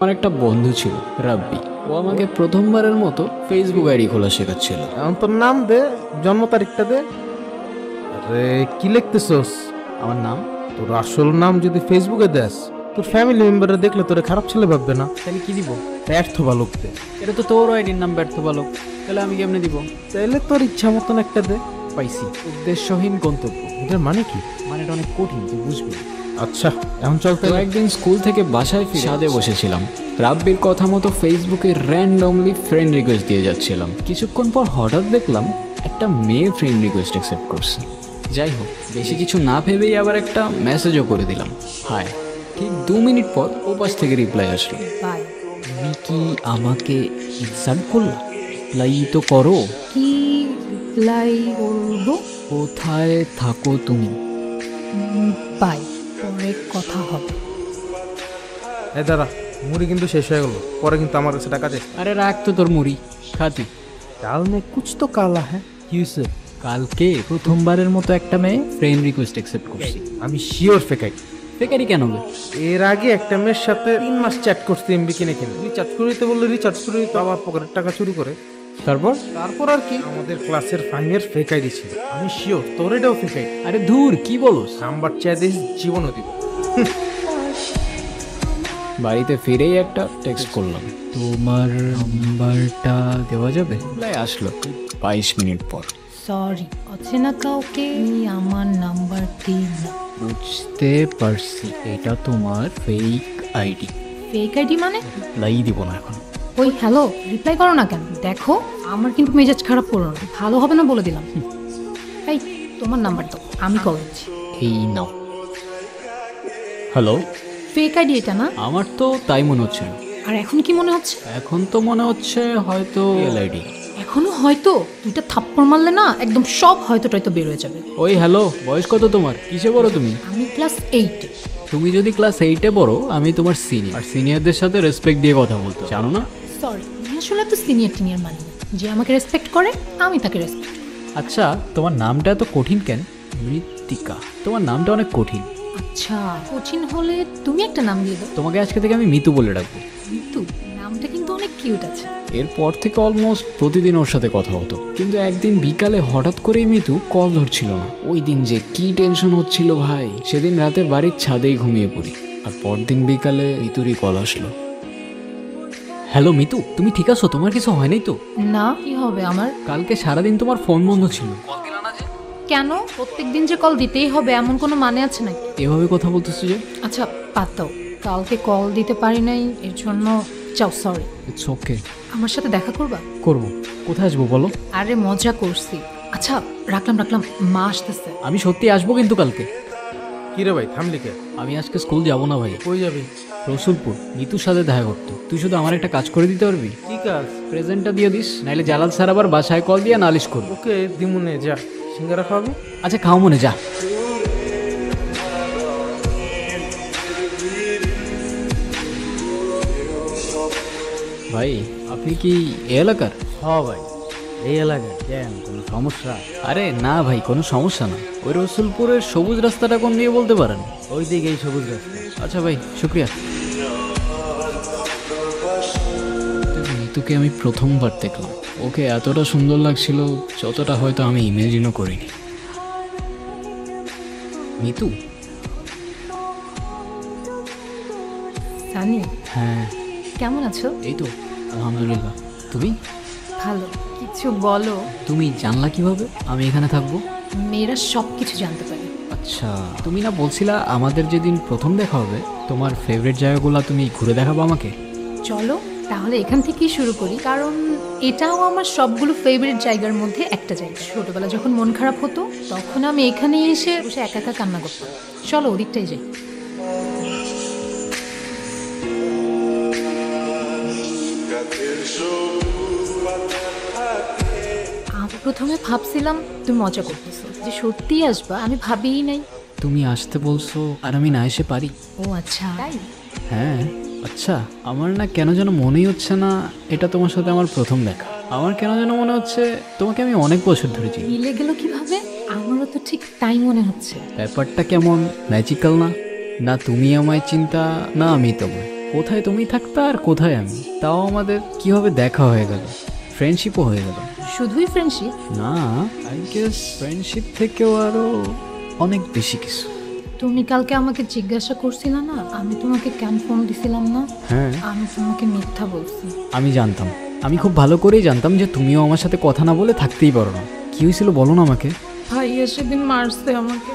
আমার একটা বন্ধু ছিল রাব্বি। ও আমাকে প্রথমবারের মতো ফেসবুক আইডি খোলা শেখাচ্ছিল। এখন তোর নাম দে, জন্ম তারিখটা দে। আরে কি লিখতেছস? আমার নাম? তোর আসল নাম যদি ফেসবুকে দেস, তোর ফ্যামিলি মেম্বাররা দেখলে তোরে খারাপ ছেলে ভাববে না? তাহলে কি দিব? ব্যর্থ বালক দে। এটা তো তোর আইডির নাম ব্যর্থ বালক, তাহলে আমি কেমনে দিব? তাইলে তোর ইচ্ছা মতন একটা দে। পাইছি, উদ্দেশ্যহীন গন্তব্য। এটার মানে কি? মানে এটা অনেক কঠিন, তুই বুঝবি। আচ্ছা এখন চল তো একদিন স্কুল থেকে বাসায় ফিরে ছাদে বসেছিলাম, রাব্বির কথা মতো ফেসবুকে র্যান্ডমলি ফ্রেন্ড রিকোয়েস্ট দিয়ে যাচ্ছিলাম। কিছুক্ষণ পর হঠাৎ দেখলাম একটা মেয়ে ফ্রেন্ড রিকোয়েস্ট অ্যাকসেপ্ট করছে। যাই হোক, বেশি কিছু না ভেবেই আবার একটা মেসেজও করে দিলাম, হাই। ঠিক 2 মিনিট পর ও পাশ থেকে রিপ্লাই আসলো, বাই। তুমি কি আমাকে ইনসাল্ট করলা? রিপ্লাই তো করো। কি রিপ্লাই করবো? কোথায় থাকো তুমি? বাই, পরে কথা হবে। এই দাঁড়া, মুড়ি কিন্তু শেষ হয়ে গেল, পরে কিন্তু আমার কাছে টাকা দে। আরে রাখ তো তোর মুড়ি, খাতি। কাল মে কুছ তো কালা হ্যাঁ। কি হয়েছে? কালকে প্রথমবারের মতো একটা মেয়ে ফ্রেন্ড রিকোয়েস্ট অ্যাকসেপ্ট করছি। আমি শিওর ফেকাই। বেকারি কেন বে? এর আগে একটা মেয়ের সাথে 3 মাস চ্যাট করতে এমবি কিনে কিনে রিচার্জ করে দিতে বললে রিচার্জ করে দিতে, আবার পকেটের টাকা চুরি করে। তারপর? তারপর আর কি, আমাদের ক্লাসের ফাইনের ফেকাই দিছিল। আমি শিওর তোর এটাও ফেকাই। আরে ধুর, কি বলোস? নাম্বার চাই দিস, জীবনও দিব। বাড়িতে ফিরেই একটা টেক্সট করলাম, তোমার নাম্বারটা দেওয়া যাবে? আসলো 22 মিনিট পর। সরি, অচেনা কাউকে আমার নাম্বার দিন না। বুঝতে পারছি, এটা তোমার ফেক আইডি। ফেক আইডি মানে? লাই দিব না এখন। ওই হ্যালো, রিপ্লাই করো না কেন? দেখো আমার কিন্তু মেজাজ খারাপ করো না, ভালো হবে না বলে দিলাম। এই তোমার নাম্বার দাও, আমি কল দিচ্ছি। এই নাও। হ্যালো? ফেক আইডি এটা না? আমার তো তাই মনে হচ্ছিল। আর এখন কি মনে হচ্ছে? এখন তো মনে হচ্ছে হয়তো রিয়েল আইডি। এখনো হয়তো? দুইটা থাপ্পড় মারলে না একদম সব হয়তো টয়তো বের হয়ে যাবে। ওই হ্যালো, বয়স কত তোমার? কিসে পড়ো তুমি? আমি ক্লাস 8। তুমি যদি ক্লাস 8-এ পড়ো, আমি তোমার সিনিয়র। আর সিনিয়রদের সাথে রেসপেক্ট দিয়ে কথা বলতে হয়, জানো না? সরি, আমি আসলে তো সিনিয়র টিনিয়র মানি না। যে আমাকে রেসপেক্ট করে আমি তাকে রেসপেক্ট। আচ্ছা, তোমার নামটা এত কঠিন কেন? মৃত্তিকা, তোমার নামটা অনেক কঠিন। আচ্ছা, কঠিন হলে তুমি একটা নাম দিয়ে দাও। তোমাকে আজকে থেকে আমি মিতু বলে ডাকবো। কিন্তু নামটা কিন্তু অনেক কিউট আছে। এরপর থেকে অলমোস্ট প্রতিদিন ওর সাথে কথা হতো, কিন্তু একদিন বিকালে হঠাৎ করেই মিতু কল ধরছিল না। ওই দিন যে কি টেনশন হচ্ছিল ভাই, সেদিন রাতে বাড়ির ছাদেই ঘুমিয়ে পড়ি। আর পরদিন বিকালে মিতুরই কল আসলো। হ্যালো মিতু, তুমি ঠিক আছো? তোমার কিছু হয় নাই তো? না, কি হবে আমার? কালকে সারাদিন তোমার ফোন বন্ধ ছিল। কেন প্রত্যেকদিন যে কল দিতেই হবে এমন কোনো মানে আছে নাকি? এভাবে কথা বলতেছো যে? আচ্ছা বাদ দাও, কালকে কল দিতে পারি নাই এর জন্য চাও সরি। It's okay. আমার সাথে দেখা করবা? করবো। কোথায় আসবো বলো? আরে মজা করছি। আচ্ছা রাখলাম রাখলাম, মা আসতেছে। আমি সত্যি আসবো কিন্তু কালকে। কি রে ভাই, থামলি কে? আমি আজকে স্কুল যাব না ভাই। কই যাবি? রসুলপুর, মিতুর সাথে দেখা করতে। তুই শুধু আমার একটা কাজ করে দিতে পারবি? কি কাজ? প্রেজেন্টটা দিয়ে দিস, নাইলে জালাল স্যার আবার বাসায় কল দিয়ে নালিশ করবো। ওকে দিমুনে, যা সিঙ্গারা খাওয়াবি। আচ্ছা খাও মনে, যা। ভাই, আপনি কি এ এলাকার? হ্যাঁ ভাই, এই এলাকায় কেন কোনো সমস্যা? আরে না ভাই, কোনো সমস্যা না। ওই রসুলপুরের সবুজ রাস্তাটা কোন দিয়ে বলতে পারেন? ওই দিকেই সবুজ রাস্তা। আচ্ছা ভাই, শুক্রিয়া। মিতুকে আমি প্রথমবার দেখলাম, ওকে এতটা সুন্দর লাগছিল যতটা হয়তো আমি ইমেজিনও করিনি। মিতু? সানি, হ্যাঁ। কেমন আছো? এই তো আলহামদুলিল্লাহ। তুমি? ভালো। কিছু বলো। তুমি জানলা কিভাবে আমি এখানে থাকবো? মেয়েরা সব কিছু জানতে পারে। আচ্ছা, তুমি না বলছিলা আমাদের যেদিন প্রথম দেখা হবে তোমার ফেভারিট জায়গাগুলো তুমি ঘুরে দেখাবো আমাকে? চলো তাহলে এখান থেকেই শুরু করি, কারণ এটাও আমার সবগুলো ফেভারিট জায়গার মধ্যে একটা জায়গা। ছোটবেলা যখন মন খারাপ হতো তখন আমি এখানে এসে বসে একা একা কান্না করতাম। চলো ওদিকটাই যাই। আমি প্রথমে ভাবছিলাম তুমি মজা করতেছো, যে সত্যিই আসবা আমি ভাবিই নাই। তুমি আসতে বলছো আর আমি না এসে পারি? ও আচ্ছা তাই? হ্যাঁ। আচ্ছা, আমার না কেন যেন মনেই হচ্ছে না এটা তোমার সাথে আমার প্রথম দেখা। আমার কেন যেন মনে হচ্ছে তোমাকে আমি অনেক বছর ধরে চিনি। মিলে গেল কিভাবে? আমারও তো ঠিক তাই মনে হচ্ছে। ব্যাপারটা কেমন ম্যাজিক্যাল না? না তুমি আমায় চিন্তা, না আমি তোমায়। কোথায় তুমি থাকতা আর কোথায় আমি, তাও আমাদের কিভাবে দেখা হয়ে গেল, ফ্রেন্ডশিপও হয়ে গেল। শুধুই ফ্রেন্ডশিপ? না, আই গেস ফ্রেন্ডশিপ থেকেও আরো অনেক বেশি কিছু। তুমি কালকে আমাকে জিজ্ঞাসা করছিলে না আমি তোমাকে কেন ফোন দিছিলাম না? হ্যাঁ, আমি তোমাকে মিথ্যা বলছি। আমি জানতাম, আমি খুব ভালো করেই জানতাম যে তুমিও আমার সাথে কথা না বলে থাকতেই পারো না। কি হয়েছিল বলো না আমাকে। ভাইয়া সেদিন মারছে আমাকে।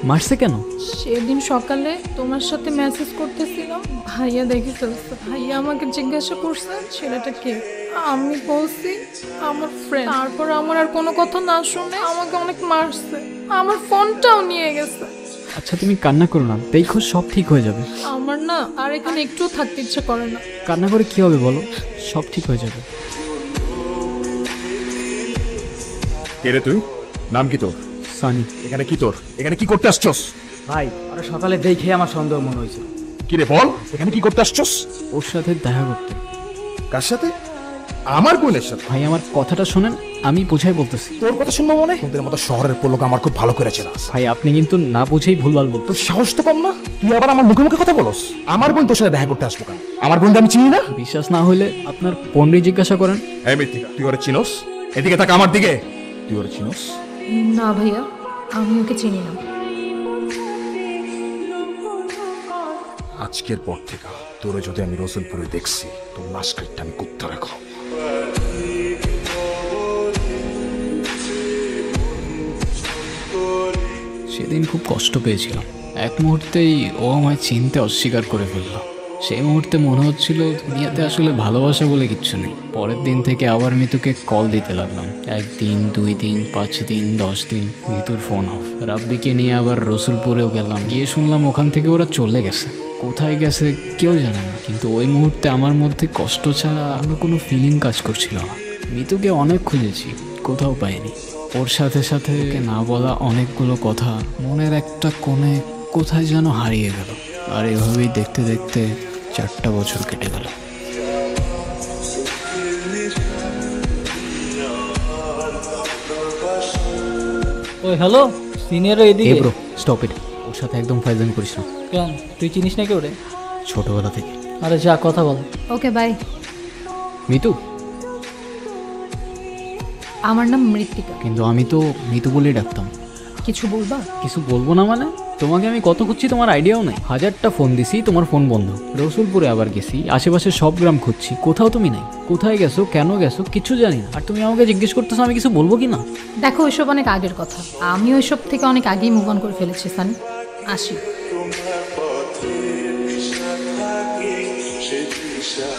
মারছে কেন? সেদিন সকালে তোমার সাথে মেসেজ করতেছিলাম, ভাইয়া দেখে ফেলছে। ভাইয়া আমাকে জিজ্ঞাসা করছে ছেলেটা কে, আমি বলছি আমার ফ্রেন্ড। তারপর আমার আর কোনো কথা না শুনে আমাকে অনেক মারছে, আমার ফোনটাও নিয়ে গেছে। আচ্ছা তুমি কান্না করো না, দেখো সব ঠিক হয়ে যাবে। আমার না আর এখানে একটুও থাকতে ইচ্ছে করে না। কান্না করে কি হবে বলো, সব ঠিক হয়ে যাবে। কে রে তুই? নাম কি তোর? সানি। এখানে কি তোর? এখানে কি করতে আসছস? ভাই ওরা সকালে দেখে আমার সন্দেহ মনে হয়েছে। কি রে বল, এখানে কি করতে আসছস? ওর সাথে দেখা করতে। কার সাথে? আমার বোনের সাথে? ভাই আমার কথাটা শোনেন, আমি বুঝাই বলতেছি। তোর কথা শুনবো মনে? তোদের মতো শহরের পোলোক আমার খুব ভালো করে চেনা। ভাই আপনি কিন্তু না বুঝেই ভুলভাল বলতো। তোর সাহস তো কম না, তুই আবার আমার মুখে মুখে কথা বলস। আমার বোন তোর সাথে দেখা করতে আসবো কেন? আমার বোনকে আমি চিনি না? বিশ্বাস না হলে আপনার পন্ডিত জিজ্ঞাসা করেন। এই মৃত্তিকা, তুই ওরে চিনোস? এদিকে তাক আমার দিকে। তুই ওরে চিনোস? না ভাইয়া, আমি ওকে চিনি না। আজকের পর থেকে তোরে যদি আমি রসুলপুরে দেখছি, তোর লাশ কাটটা আমি কুত্তা রাখো। সেদিন খুব কষ্ট পেয়েছিলাম। এক মুহূর্তেই ও আমায় চিনতে অস্বীকার করে ফেললো। সেই মুহূর্তে মনে হচ্ছিল দুনিয়াতে আসলে ভালোবাসা বলে কিচ্ছু নেই। পরের দিন থেকে আবার মিতুকে কল দিতে লাগলাম। 1 দিন 2 দিন 5 দিন 10 দিন, মিতুর ফোন অফ। রাব্বিকে নিয়ে আবার রসুলপুরেও গেলাম, গিয়ে শুনলাম ওখান থেকে ওরা চলে গেছে। কোথায় গেছে কেউ জানে না, কিন্তু ওই মুহূর্তে আমার মধ্যে কষ্ট ছাড়া অন্য কোনো ফিলিং কাজ করছিল না। মিতুকে অনেক খুঁজেছি, কোথাও পাইনি। ওর সাথে সাথে ওকে না বলা অনেকগুলো কথা মনের একটা কোণে কোথায় যেন হারিয়ে গেল। আর এভাবেই দেখতে দেখতে 4টা বছর কেটে গেল। ওই হ্যালো, সিনিয়র এ এদিকে। ব্রো স্টপ ইট, ওর সাথে একদম ফাইজলামি করিস না। কেন, তুই চিনিস নাকি ওরে? ছোটবেলা থেকে। আরে যা, কথা বল। Okay bye. মিতু? আমার নাম মৃত্তিকা। কিন্তু আমি তো মিতু বলেই ডাকতাম। কিছু বলবা? কিছু বলবো না মানে? তোমাকে আমি কত খুঁজছি তোমার আইডিয়াও নেই। 1000টা ফোন দিছি, তোমার ফোন বন্ধ। রসুলপুরে আবার গেছি, আশেপাশে সব গ্রাম খুঁজছি, কোথাও তুমি নাই। কোথায় গেছো, কেন গেছো কিছু জানি না, আর তুমি আমাকে জিজ্ঞেস করতেছো আমি কিছু বলবো কি না। দেখো ওইসব অনেক আগের কথা, আমি ওইসব থেকে অনেক আগেই মুভ অন করে ফেলেছি সানি। আসি। তোমার পথে দিশা থাকে সে দিশা